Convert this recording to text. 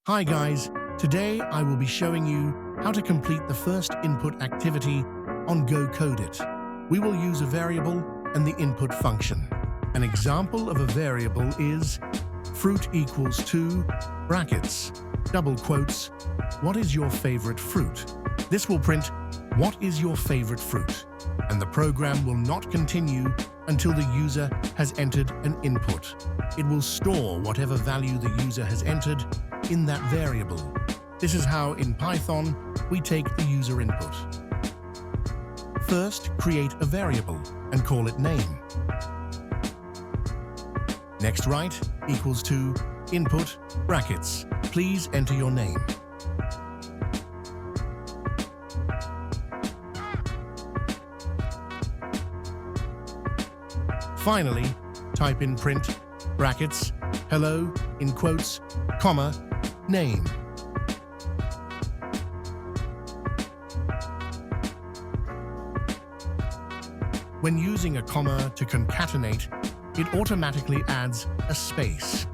Hi guys, today I will be showing you how to complete the first input activity on GoCodeit. We will use a variable and the input function. An example of a variable is fruit equals to brackets, double quotes, what is your favorite fruit? This will print what is your favorite fruit, and the program will not continue until the user has entered an input. It will store whatever value the user has entered in that variable. This is how in Python we take the user input. First, create a variable and call it name. Next, write equals to input brackets. Please enter your name. Finally, type in print brackets hello in quotes, comma, name. When using a comma to concatenate, it automatically adds a space.